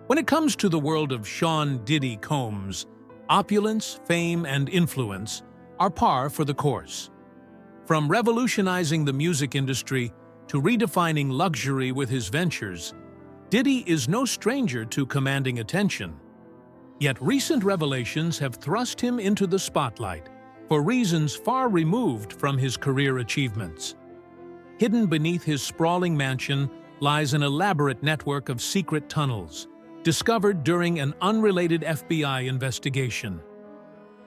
When it comes to the world of Sean Diddy Combs, opulence, fame, and influence are par for the course. From revolutionizing the music industry to redefining luxury with his ventures, Diddy is no stranger to commanding attention. Yet recent revelations have thrust him into the spotlight for reasons far removed from his career achievements. Hidden beneath his sprawling mansion lies an elaborate network of secret tunnels, discovered during an unrelated FBI investigation.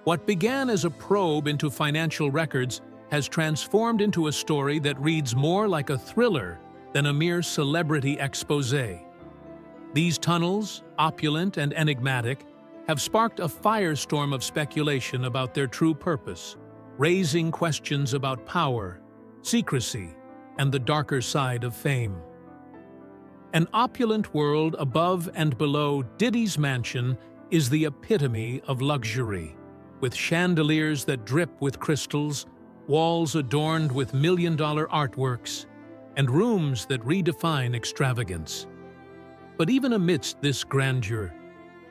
What began as a probe into financial records has transformed into a story that reads more like a thriller than a mere celebrity exposé. These tunnels, opulent and enigmatic, have sparked a firestorm of speculation about their true purpose, raising questions about power, secrecy, and the darker side of fame. An opulent world above and below Diddy's mansion is the epitome of luxury, with chandeliers that drip with crystals, walls adorned with million-dollar artworks, and rooms that redefine extravagance. But even amidst this grandeur,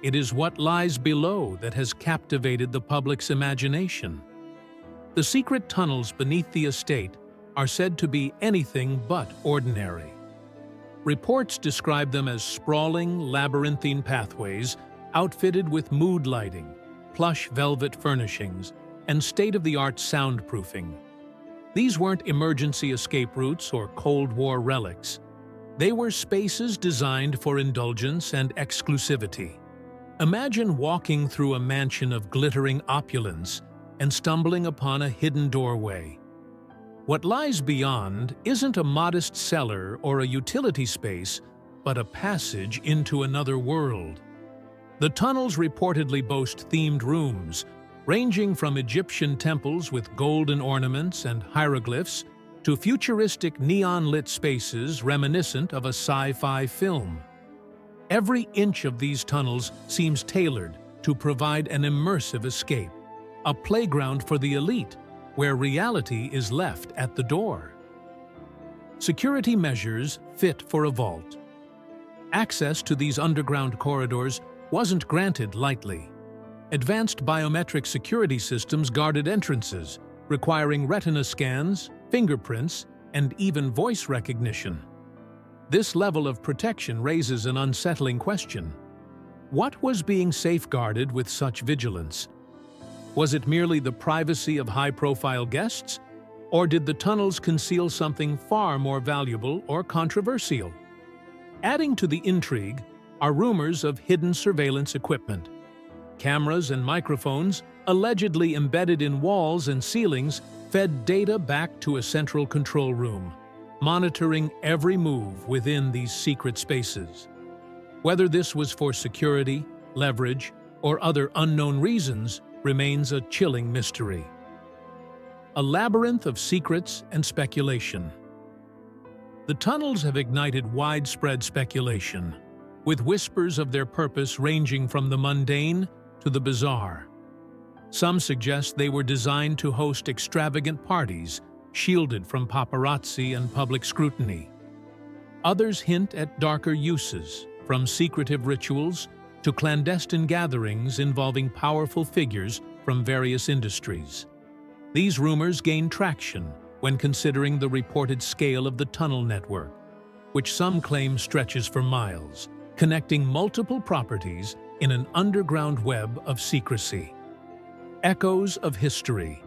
it is what lies below that has captivated the public's imagination. The secret tunnels beneath the estate are said to be anything but ordinary. Reports describe them as sprawling, labyrinthine pathways outfitted with mood lighting, plush velvet furnishings, and state-of-the-art soundproofing. These weren't emergency escape routes or Cold War relics. They were spaces designed for indulgence and exclusivity. Imagine walking through a mansion of glittering opulence and stumbling upon a hidden doorway. What lies beyond isn't a modest cellar or a utility space, but a passage into another world. The tunnels reportedly boast themed rooms, ranging from Egyptian temples with golden ornaments and hieroglyphs to futuristic neon-lit spaces reminiscent of a sci-fi film. Every inch of these tunnels seems tailored to provide an immersive escape, a playground for the elite, where reality is left at the door. Security measures fit for a vault. Access to these underground corridors wasn't granted lightly. Advanced biometric security systems guarded entrances, requiring retina scans, fingerprints, and even voice recognition. This level of protection raises an unsettling question. What was being safeguarded with such vigilance? Was it merely the privacy of high-profile guests, or did the tunnels conceal something far more valuable or controversial? Adding to the intrigue are rumors of hidden surveillance equipment. Cameras and microphones, allegedly embedded in walls and ceilings, fed data back to a central control room, monitoring every move within these secret spaces. Whether this was for security, leverage, or other unknown reasons remains a chilling mystery. A labyrinth of secrets and speculation. The tunnels have ignited widespread speculation, with whispers of their purpose ranging from the mundane to the bizarre. Some suggest they were designed to host extravagant parties, shielded from paparazzi and public scrutiny. Others hint at darker uses, from secretive rituals to clandestine gatherings involving powerful figures from various industries. These rumors gain traction when considering the reported scale of the tunnel network, which some claim stretches for miles, connecting multiple properties in an underground web of secrecy. Echoes of history.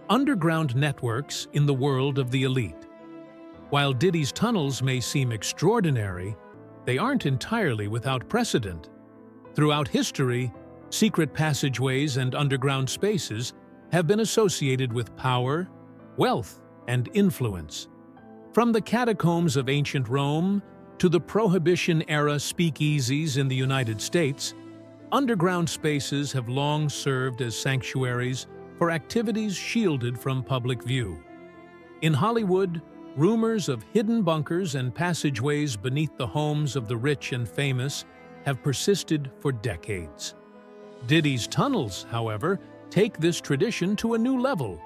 Underground networks in the world of the elite. While Diddy's tunnels may seem extraordinary, they aren't entirely without precedent. Throughout history, secret passageways and underground spaces have been associated with power, wealth, and influence. From the catacombs of ancient Rome to the Prohibition-era speakeasies in the United States, underground spaces have long served as sanctuaries for activities shielded from public view. In Hollywood, rumors of hidden bunkers and passageways beneath the homes of the rich and famous have persisted for decades. Diddy's tunnels, however, take this tradition to a new level,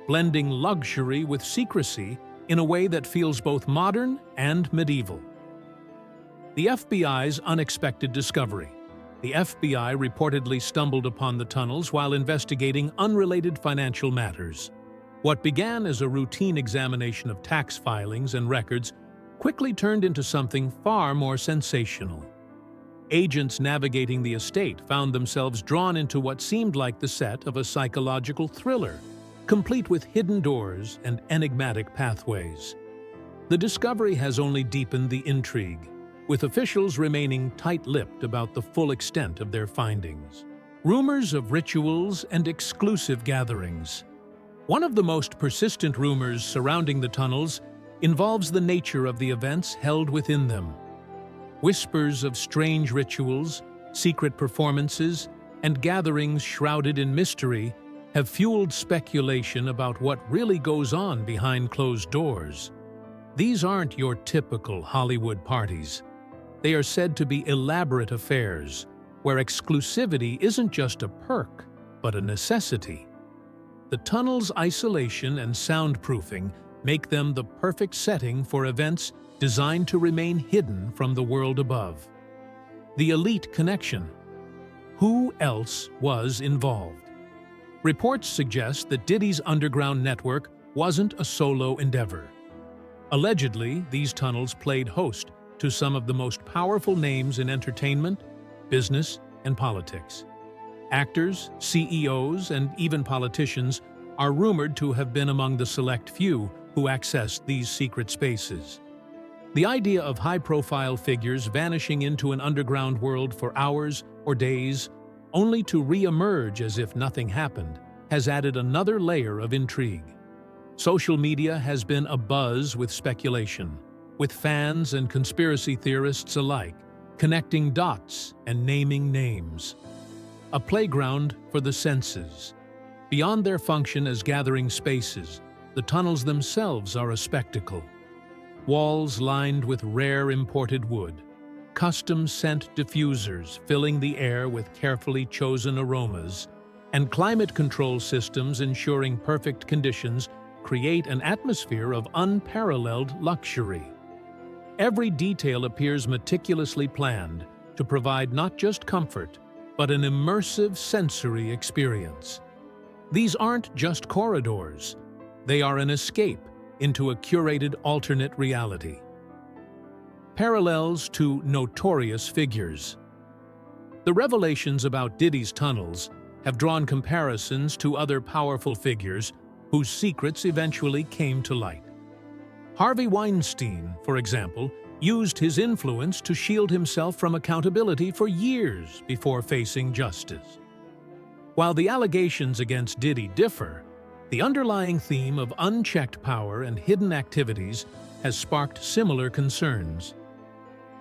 blending luxury with secrecy in a way that feels both modern and medieval. The FBI's unexpected discovery. The FBI reportedly stumbled upon the tunnels while investigating unrelated financial matters. What began as a routine examination of tax filings and records quickly turned into something far more sensational. Agents navigating the estate found themselves drawn into what seemed like the set of a psychological thriller, complete with hidden doors and enigmatic pathways. The discovery has only deepened the intrigue, with officials remaining tight-lipped about the full extent of their findings. Rumors of rituals and exclusive gatherings. One of the most persistent rumors surrounding the tunnels involves the nature of the events held within them. Whispers of strange rituals, secret performances, and gatherings shrouded in mystery have fueled speculation about what really goes on behind closed doors. These aren't your typical Hollywood parties. They are said to be elaborate affairs, where exclusivity isn't just a perk, but a necessity. The tunnel's isolation and soundproofing make them the perfect setting for events designed to remain hidden from the world above. The elite connection. Who else was involved? Reports suggest that Diddy's underground network wasn't a solo endeavor. Allegedly, these tunnels played host to some of the most powerful names in entertainment, business, and politics. Actors, CEOs, and even politicians are rumored to have been among the select few who accessed these secret spaces. The idea of high-profile figures vanishing into an underground world for hours or days, only to re-emerge as if nothing happened, has added another layer of intrigue. Social media has been abuzz with speculation, with fans and conspiracy theorists alike connecting dots and naming names. A playground for the senses. Beyond their function as gathering spaces, the tunnels themselves are a spectacle. Walls lined with rare imported wood, custom scent diffusers filling the air with carefully chosen aromas, and climate control systems ensuring perfect conditions create an atmosphere of unparalleled luxury. Every detail appears meticulously planned to provide not just comfort, but an immersive sensory experience. These aren't just corridors. They are an escape into a curated alternate reality. Parallels to notorious figures. The revelations about Diddy's tunnels have drawn comparisons to other powerful figures whose secrets eventually came to light. Harvey Weinstein, for example, used his influence to shield himself from accountability for years before facing justice. While the allegations against Diddy differ, the underlying theme of unchecked power and hidden activities has sparked similar concerns.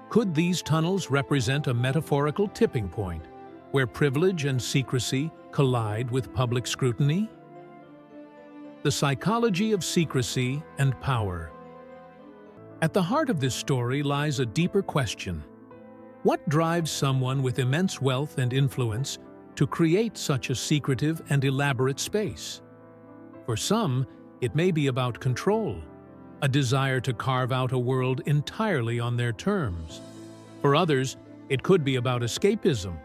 Could these tunnels represent a metaphorical tipping point, where privilege and secrecy collide with public scrutiny? The psychology of secrecy and power. At the heart of this story lies a deeper question. What drives someone with immense wealth and influence to create such a secretive and elaborate space? For some, it may be about control, a desire to carve out a world entirely on their terms. For others, it could be about escapism,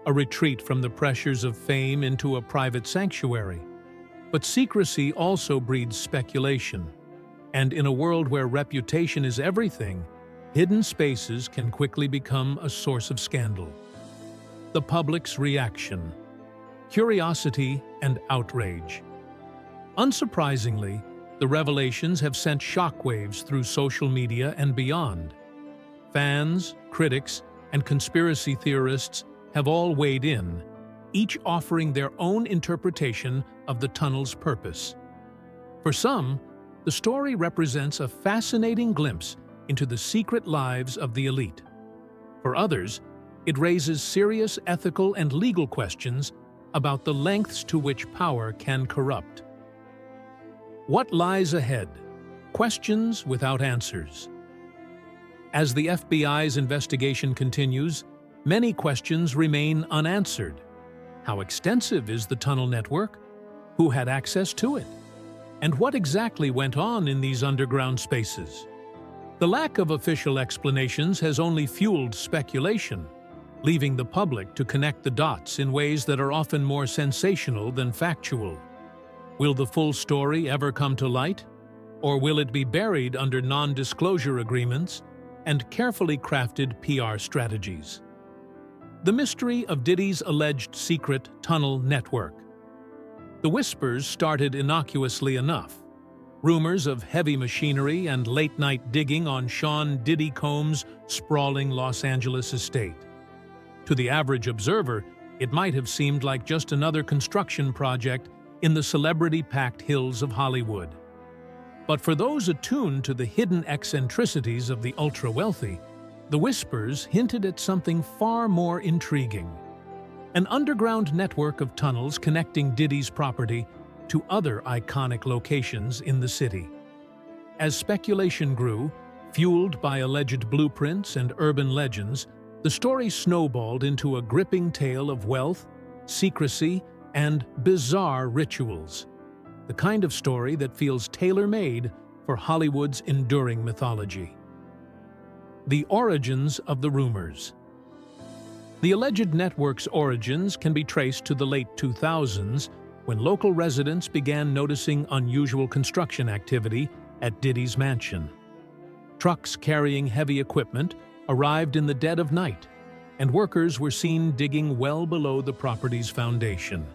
a retreat from the pressures of fame into a private sanctuary. But secrecy also breeds speculation, and in a world where reputation is everything, hidden spaces can quickly become a source of scandal. The public's reaction. Curiosity and outrage. Unsurprisingly, the revelations have sent shockwaves through social media and beyond. Fans, critics, and conspiracy theorists have all weighed in, each offering their own interpretation of the tunnel's purpose. For some, the story represents a fascinating glimpse into the secret lives of the elite. For others, it raises serious ethical and legal questions about the lengths to which power can corrupt. What lies ahead? Questions without answers. As the FBI's investigation continues, many questions remain unanswered. How extensive is the tunnel network? Who had access to it? And what exactly went on in these underground spaces? The lack of official explanations has only fueled speculation, leaving the public to connect the dots in ways that are often more sensational than factual. Will the full story ever come to light? Or will it be buried under non-disclosure agreements and carefully crafted PR strategies? The mystery of Diddy's alleged secret tunnel network. The whispers started innocuously enough. Rumors of heavy machinery and late-night digging on Sean Diddy Combs' sprawling Los Angeles estate. To the average observer, it might have seemed like just another construction project in the celebrity-packed hills of Hollywood. But for those attuned to the hidden eccentricities of the ultra-wealthy, the whispers hinted at something far more intriguing. An underground network of tunnels connecting Diddy's property to other iconic locations in the city. As speculation grew, fueled by alleged blueprints and urban legends, the story snowballed into a gripping tale of wealth, secrecy, and bizarre rituals. The kind of story that feels tailor-made for Hollywood's enduring mythology. The origins of the rumors. The alleged network's origins can be traced to the late 2000s, when local residents began noticing unusual construction activity at Diddy's mansion. Trucks carrying heavy equipment arrived in the dead of night, and workers were seen digging well below the property's foundation.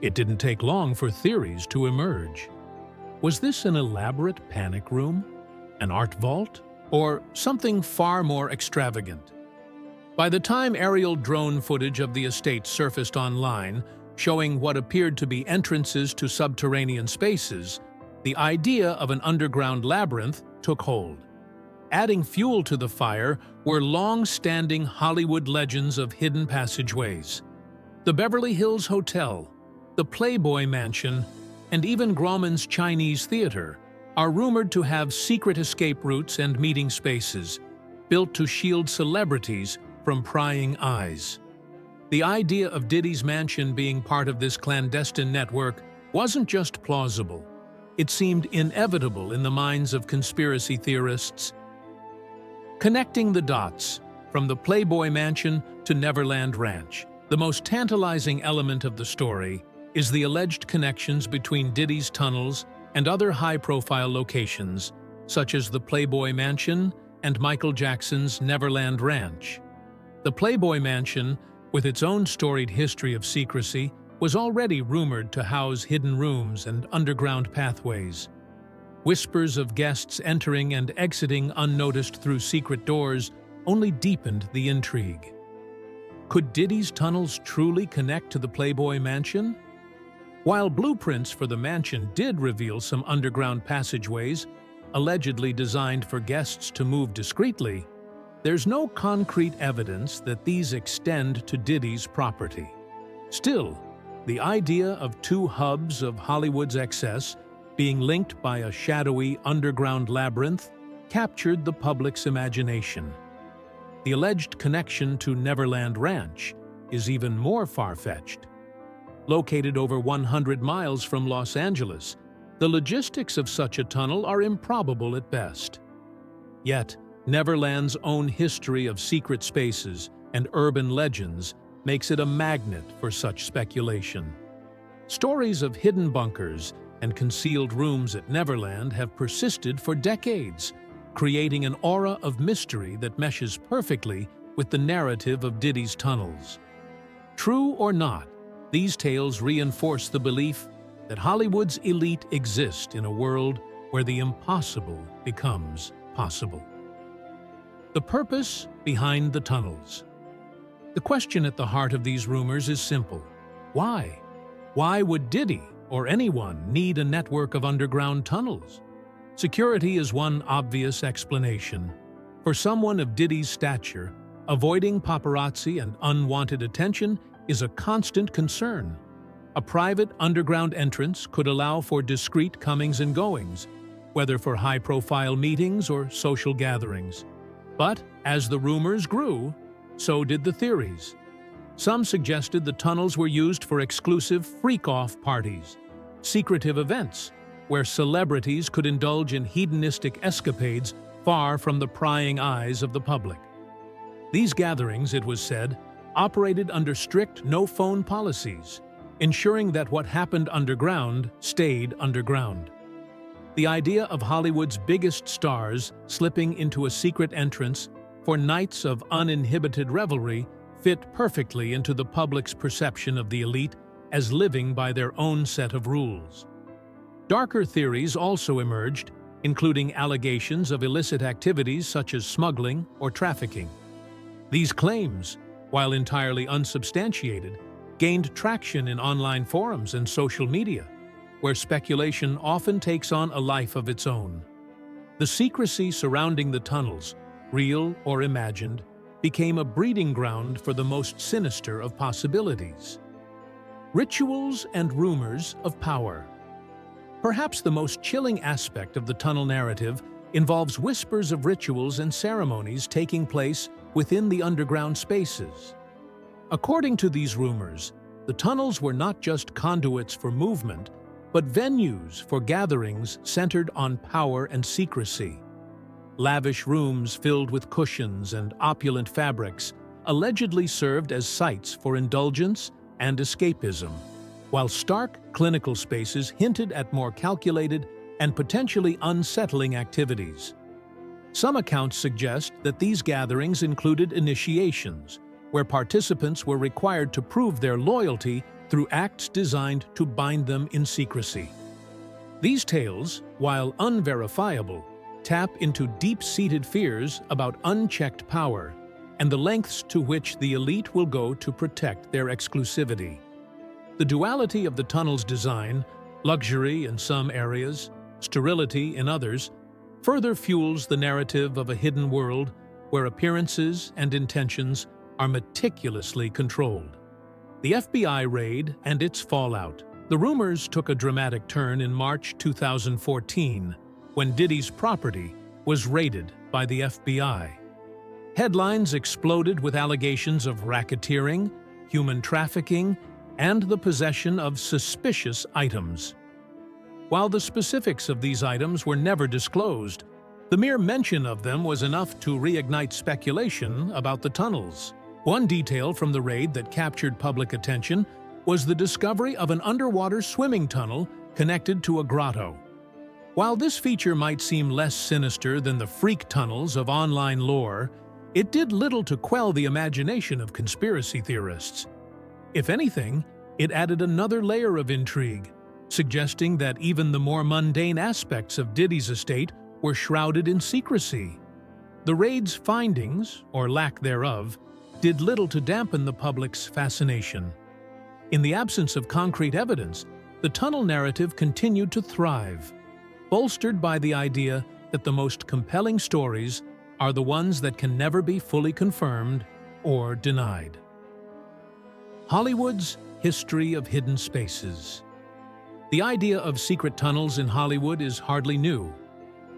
It didn't take long for theories to emerge. Was this an elaborate panic room, an art vault, or something far more extravagant? By the time aerial drone footage of the estate surfaced online, showing what appeared to be entrances to subterranean spaces, the idea of an underground labyrinth took hold. Adding fuel to the fire were long-standing Hollywood legends of hidden passageways. The Beverly Hills Hotel, the Playboy Mansion, and even Grauman's Chinese Theater are rumored to have secret escape routes and meeting spaces, built to shield celebrities from prying eyes. The idea of Diddy's mansion being part of this clandestine network wasn't just plausible. It seemed inevitable in the minds of conspiracy theorists. Connecting the dots, from the Playboy Mansion to Neverland Ranch, the most tantalizing element of the story is the alleged connections between Diddy's tunnels and other high-profile locations, such as the Playboy Mansion and Michael Jackson's Neverland Ranch. The Playboy Mansion, with its own storied history of secrecy, was already rumored to house hidden rooms and underground pathways. Whispers of guests entering and exiting unnoticed through secret doors only deepened the intrigue. Could Diddy's tunnels truly connect to the Playboy Mansion? While blueprints for the mansion did reveal some underground passageways, allegedly designed for guests to move discreetly, there's no concrete evidence that these extend to Diddy's property. Still, the idea of two hubs of Hollywood's excess being linked by a shadowy underground labyrinth captured the public's imagination. The alleged connection to Neverland Ranch is even more far-fetched. Located over 100 miles from Los Angeles, the logistics of such a tunnel are improbable at best. Yet, Neverland's own history of secret spaces and urban legends makes it a magnet for such speculation. Stories of hidden bunkers and concealed rooms at Neverland have persisted for decades, creating an aura of mystery that meshes perfectly with the narrative of Diddy's tunnels. True or not, these tales reinforce the belief that Hollywood's elite exist in a world where the impossible becomes possible. The purpose behind the tunnels. The question at the heart of these rumors is simple. Why? Why would Diddy or anyone need a network of underground tunnels? Security is one obvious explanation. For someone of Diddy's stature, avoiding paparazzi and unwanted attention is a constant concern. A private underground entrance could allow for discreet comings and goings, whether for high-profile meetings or social gatherings. But as the rumors grew, so did the theories. Some suggested the tunnels were used for exclusive freak-off parties, secretive events where celebrities could indulge in hedonistic escapades far from the prying eyes of the public. These gatherings, it was said, operated under strict no-phone policies, ensuring that what happened underground stayed underground. The idea of Hollywood's biggest stars slipping into a secret entrance for nights of uninhibited revelry fit perfectly into the public's perception of the elite as living by their own set of rules. Darker theories also emerged, including allegations of illicit activities such as smuggling or trafficking. These claims, while entirely unsubstantiated, gained traction in online forums and social media, where speculation often takes on a life of its own. The secrecy surrounding the tunnels, real or imagined, became a breeding ground for the most sinister of possibilities. Rituals and rumors of power. Perhaps the most chilling aspect of the tunnel narrative involves whispers of rituals and ceremonies taking place within the underground spaces. According to these rumors, the tunnels were not just conduits for movement, but venues for gatherings centered on power and secrecy. Lavish rooms filled with cushions and opulent fabrics allegedly served as sites for indulgence and escapism, while stark clinical spaces hinted at more calculated and potentially unsettling activities. Some accounts suggest that these gatherings included initiations, where participants were required to prove their loyalty through acts designed to bind them in secrecy. These tales, while unverifiable, tap into deep-seated fears about unchecked power and the lengths to which the elite will go to protect their exclusivity. The duality of the tunnel's design, luxury in some areas, sterility in others, further fuels the narrative of a hidden world where appearances and intentions are meticulously controlled. The FBI raid and its fallout. The rumors took a dramatic turn in March 2014 when Diddy's property was raided by the FBI. Headlines exploded with allegations of racketeering, human trafficking, and the possession of suspicious items. While the specifics of these items were never disclosed, the mere mention of them was enough to reignite speculation about the tunnels. One detail from the raid that captured public attention was the discovery of an underwater swimming tunnel connected to a grotto. While this feature might seem less sinister than the freak tunnels of online lore, it did little to quell the imagination of conspiracy theorists. If anything, it added another layer of intrigue, suggesting that even the more mundane aspects of Diddy's estate were shrouded in secrecy. The raid's findings, or lack thereof, did little to dampen the public's fascination. In the absence of concrete evidence, the tunnel narrative continued to thrive, bolstered by the idea that the most compelling stories are the ones that can never be fully confirmed or denied. Hollywood's history of hidden spaces. The idea of secret tunnels in Hollywood is hardly new.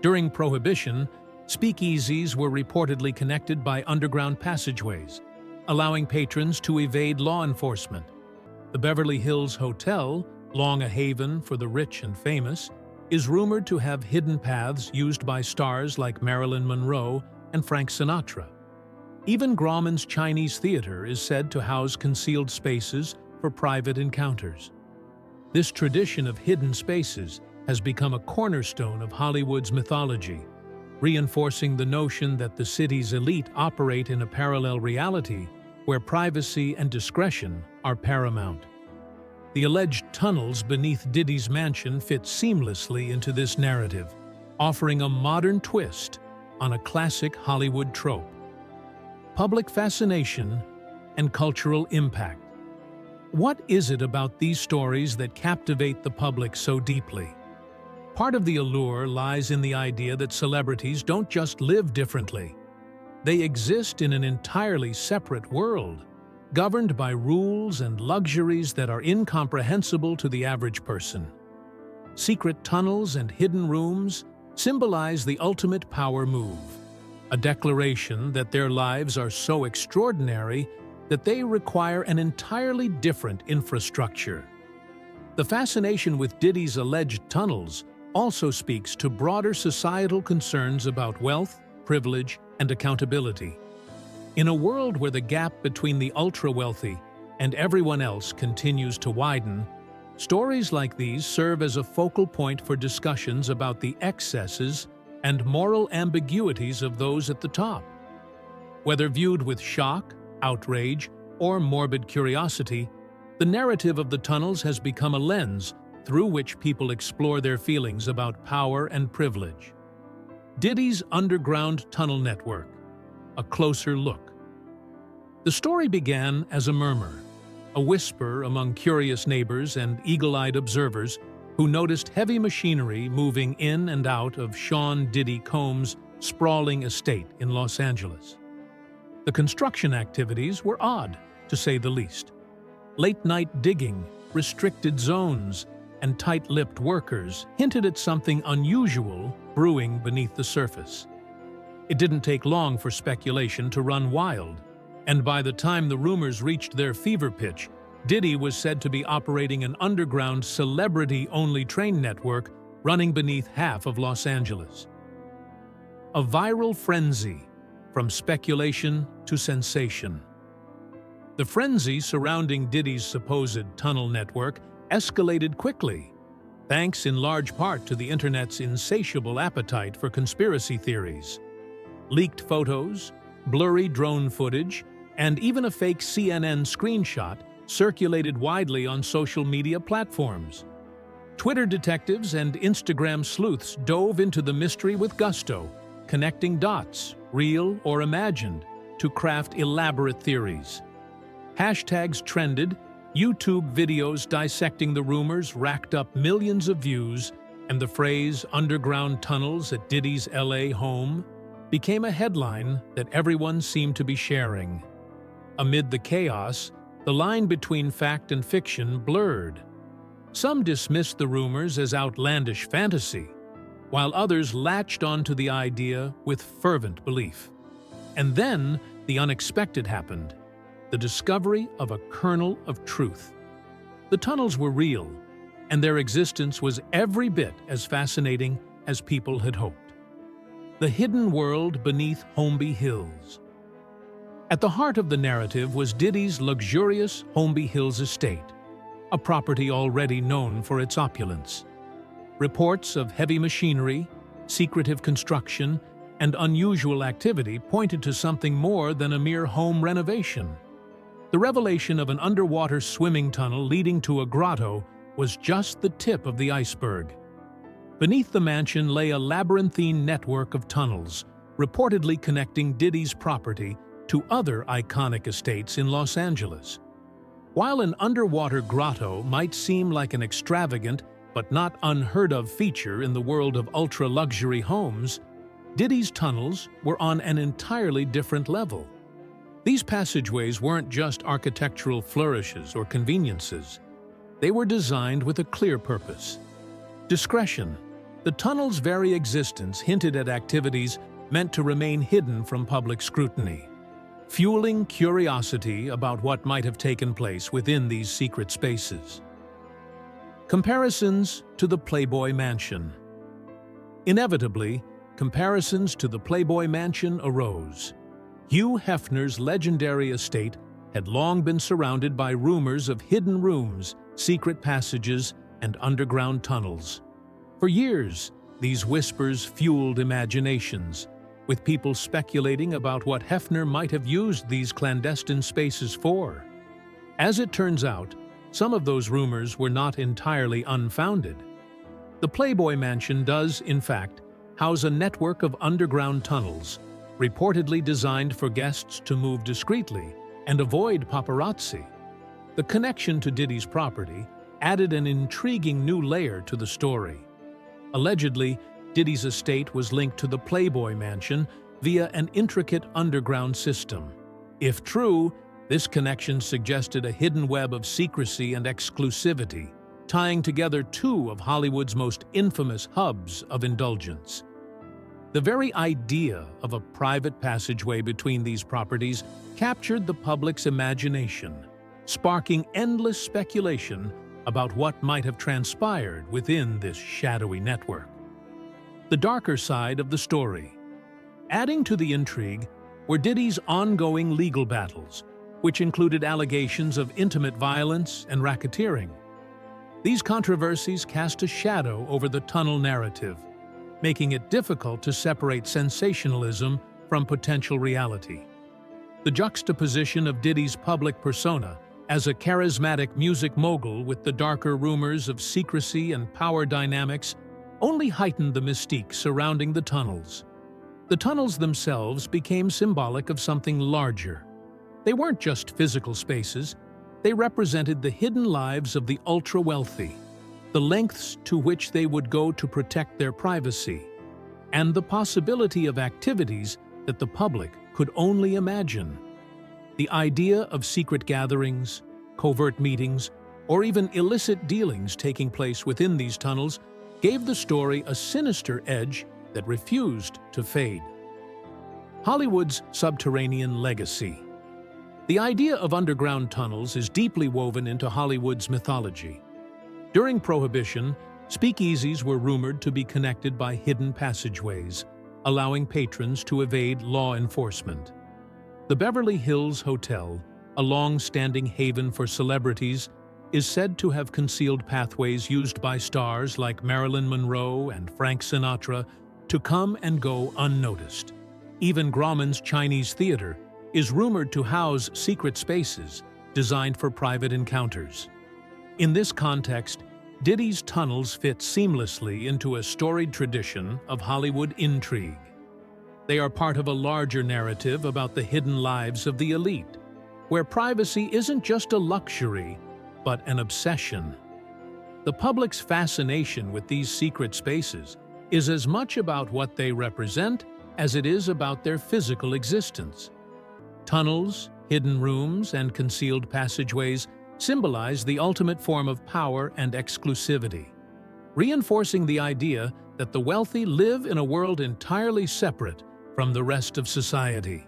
During Prohibition, speakeasies were reportedly connected by underground passageways, allowing patrons to evade law enforcement. The Beverly Hills Hotel, long a haven for the rich and famous, is rumored to have hidden paths used by stars like Marilyn Monroe and Frank Sinatra. Even Grauman's Chinese Theater is said to house concealed spaces for private encounters. This tradition of hidden spaces has become a cornerstone of Hollywood's mythology, reinforcing the notion that the city's elite operate in a parallel reality where privacy and discretion are paramount. The alleged tunnels beneath Diddy's mansion fit seamlessly into this narrative, offering a modern twist on a classic Hollywood trope. Public fascination and cultural impact. What is it about these stories that captivate the public so deeply? Part of the allure lies in the idea that celebrities don't just live differently. They exist in an entirely separate world, governed by rules and luxuries that are incomprehensible to the average person. Secret tunnels and hidden rooms symbolize the ultimate power move, a declaration that their lives are so extraordinary that they require an entirely different infrastructure. The fascination with Diddy's alleged tunnels also speaks to broader societal concerns about wealth, privilege, and accountability. In a world where the gap between the ultra-wealthy and everyone else continues to widen, stories like these serve as a focal point for discussions about the excesses and moral ambiguities of those at the top. Whether viewed with shock, outrage, or morbid curiosity, the narrative of the tunnels has become a lens through which people explore their feelings about power and privilege. Diddy's underground tunnel network. A closer look. The story began as a murmur, a whisper among curious neighbors and eagle-eyed observers who noticed heavy machinery moving in and out of Sean Diddy Combs' sprawling estate in Los Angeles. The construction activities were odd, to say the least. Late-night digging, restricted zones, and tight-lipped workers hinted at something unusual brewing beneath the surface. It didn't take long for speculation to run wild, and by the time the rumors reached their fever pitch, Diddy was said to be operating an underground celebrity-only train network running beneath half of Los Angeles. A viral frenzy, from speculation to sensation. The frenzy surrounding Diddy's supposed tunnel network escalated quickly, thanks in large part to the internet's insatiable appetite for conspiracy theories. Leaked photos, blurry drone footage, and even a fake CNN screenshot circulated widely on social media platforms. Twitter detectives and Instagram sleuths dove into the mystery with gusto, connecting dots, real or imagined, to craft elaborate theories. Hashtags trended, YouTube videos dissecting the rumors racked up millions of views, and the phrase "underground tunnels at Diddy's LA home" became a headline that everyone seemed to be sharing. Amid the chaos, the line between fact and fiction blurred. Some dismissed the rumors as outlandish fantasy, while others latched onto the idea with fervent belief. And then the unexpected happened, the discovery of a kernel of truth. The tunnels were real, and their existence was every bit as fascinating as people had hoped. The hidden world beneath Holmby Hills. At the heart of the narrative was Diddy's luxurious Holmby Hills estate, a property already known for its opulence. Reports of heavy machinery, secretive construction, and unusual activity pointed to something more than a mere home renovation. The revelation of an underwater swimming tunnel leading to a grotto was just the tip of the iceberg. Beneath the mansion lay a labyrinthine network of tunnels, reportedly connecting Diddy's property to other iconic estates in Los Angeles. While an underwater grotto might seem like an extravagant but not unheard-of feature in the world of ultra-luxury homes, Diddy's tunnels were on an entirely different level. These passageways weren't just architectural flourishes or conveniences. They were designed with a clear purpose: discretion. The tunnel's very existence hinted at activities meant to remain hidden from public scrutiny, fueling curiosity about what might have taken place within these secret spaces. Comparisons to the Playboy Mansion. Inevitably, comparisons to the Playboy Mansion arose. Hugh Hefner's legendary estate had long been surrounded by rumors of hidden rooms, secret passages, and underground tunnels. For years, these whispers fueled imaginations, with people speculating about what Hefner might have used these clandestine spaces for. As it turns out, some of those rumors were not entirely unfounded. The Playboy Mansion does, in fact, house a network of underground tunnels, reportedly designed for guests to move discreetly and avoid paparazzi. The connection to Diddy's property added an intriguing new layer to the story. Allegedly, Diddy's estate was linked to the Playboy Mansion via an intricate underground system. If true, this connection suggested a hidden web of secrecy and exclusivity, tying together two of Hollywood's most infamous hubs of indulgence. The very idea of a private passageway between these properties captured the public's imagination, sparking endless speculation about what might have transpired within this shadowy network. The darker side of the story. Adding to the intrigue were Diddy's ongoing legal battles, which included allegations of intimate violence and racketeering. These controversies cast a shadow over the tunnel narrative, making it difficult to separate sensationalism from potential reality. The juxtaposition of Diddy's public persona as a charismatic music mogul with the darker rumors of secrecy and power dynamics only heightened the mystique surrounding the tunnels. The tunnels themselves became symbolic of something larger. They weren't just physical spaces, they represented the hidden lives of the ultra-wealthy, the lengths to which they would go to protect their privacy, and the possibility of activities that the public could only imagine. The idea of secret gatherings, covert meetings, or even illicit dealings taking place within these tunnels gave the story a sinister edge that refused to fade. Hollywood's subterranean legacy. The idea of underground tunnels is deeply woven into Hollywood's mythology. During Prohibition, speakeasies were rumored to be connected by hidden passageways, allowing patrons to evade law enforcement. The Beverly Hills Hotel, a long-standing haven for celebrities, is said to have concealed pathways used by stars like Marilyn Monroe and Frank Sinatra to come and go unnoticed. Even Grauman's Chinese Theater is rumored to house secret spaces designed for private encounters. In this context, Diddy's tunnels fit seamlessly into a storied tradition of Hollywood intrigue. They are part of a larger narrative about the hidden lives of the elite, where privacy isn't just a luxury, but an obsession. The public's fascination with these secret spaces is as much about what they represent as it is about their physical existence. Tunnels, hidden rooms, and concealed passageways symbolize the ultimate form of power and exclusivity, reinforcing the idea that the wealthy live in a world entirely separate from the rest of society.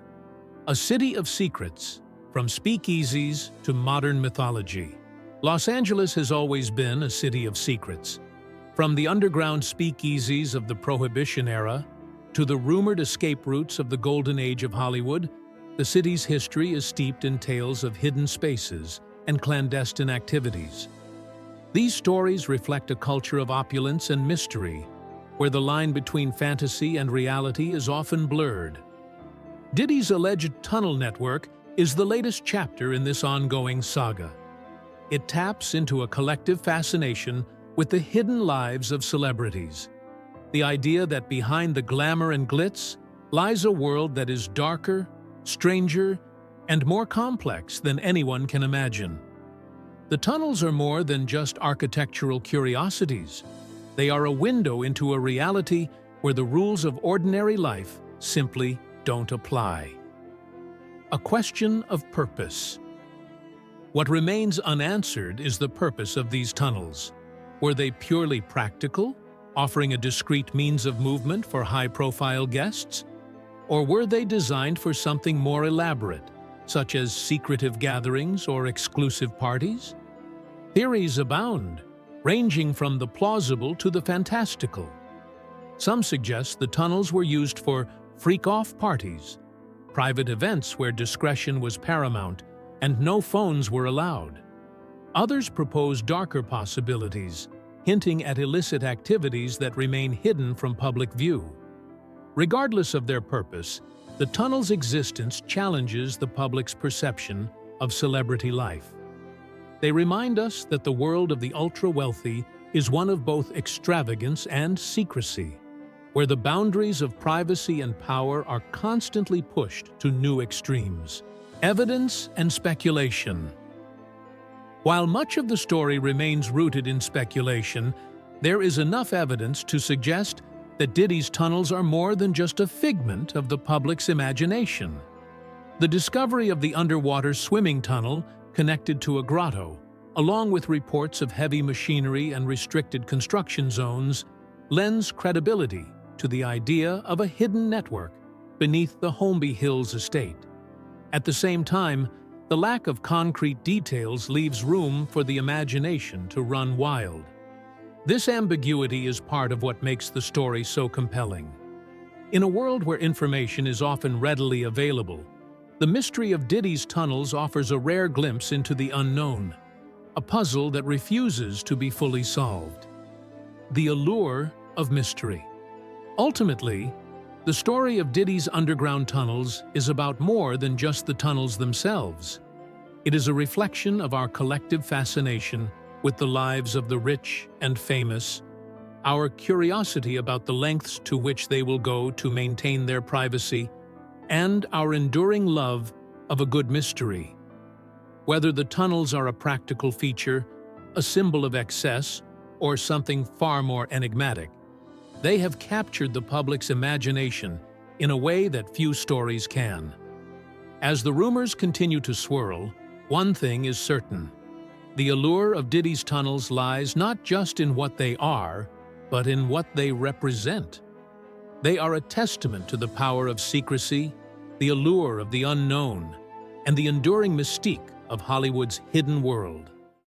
A city of secrets, from speakeasies to modern mythology. Los Angeles has always been a city of secrets. From the underground speakeasies of the Prohibition era to the rumored escape routes of the golden age of Hollywood, the city's history is steeped in tales of hidden spaces and clandestine activities. These stories reflect a culture of opulence and mystery, where the line between fantasy and reality is often blurred. Diddy's alleged tunnel network is the latest chapter in this ongoing saga. It taps into a collective fascination with the hidden lives of celebrities. The idea that behind the glamour and glitz lies a world that is darker, stranger, and more complex than anyone can imagine. The tunnels are more than just architectural curiosities. They are a window into a reality where the rules of ordinary life simply don't apply. A question of purpose. What remains unanswered is the purpose of these tunnels. Were they purely practical, offering a discrete means of movement for high-profile guests? Or were they designed for something more elaborate, such as secretive gatherings or exclusive parties? Theories abound, ranging from the plausible to the fantastical. Some suggest the tunnels were used for freak-off parties, private events where discretion was paramount and no phones were allowed. Others propose darker possibilities, hinting at illicit activities that remain hidden from public view. Regardless of their purpose, the tunnel's existence challenges the public's perception of celebrity life. They remind us that the world of the ultra-wealthy is one of both extravagance and secrecy, where the boundaries of privacy and power are constantly pushed to new extremes. Evidence and speculation. While much of the story remains rooted in speculation, there is enough evidence to suggest that Diddy's tunnels are more than just a figment of the public's imagination. The discovery of the underwater swimming tunnel connected to a grotto, along with reports of heavy machinery and restricted construction zones, lends credibility to the idea of a hidden network beneath the Holmby Hills estate. At the same time, The lack of concrete details leaves room for the imagination to run wild. This ambiguity is part of what makes the story so compelling. In a world where information is often readily available, the mystery of Diddy's tunnels offers a rare glimpse into the unknown, a puzzle that refuses to be fully solved. The allure of mystery. Ultimately, the story of Diddy's underground tunnels is about more than just the tunnels themselves. It is a reflection of our collective fascination with the lives of the rich and famous, our curiosity about the lengths to which they will go to maintain their privacy, and our enduring love of a good mystery. Whether the tunnels are a practical feature, a symbol of excess, or something far more enigmatic, they have captured the public's imagination in a way that few stories can. As the rumors continue to swirl, one thing is certain. The allure of Diddy's tunnels lies not just in what they are, but in what they represent. They are a testament to the power of secrecy, the allure of the unknown, and the enduring mystique of Hollywood's hidden world.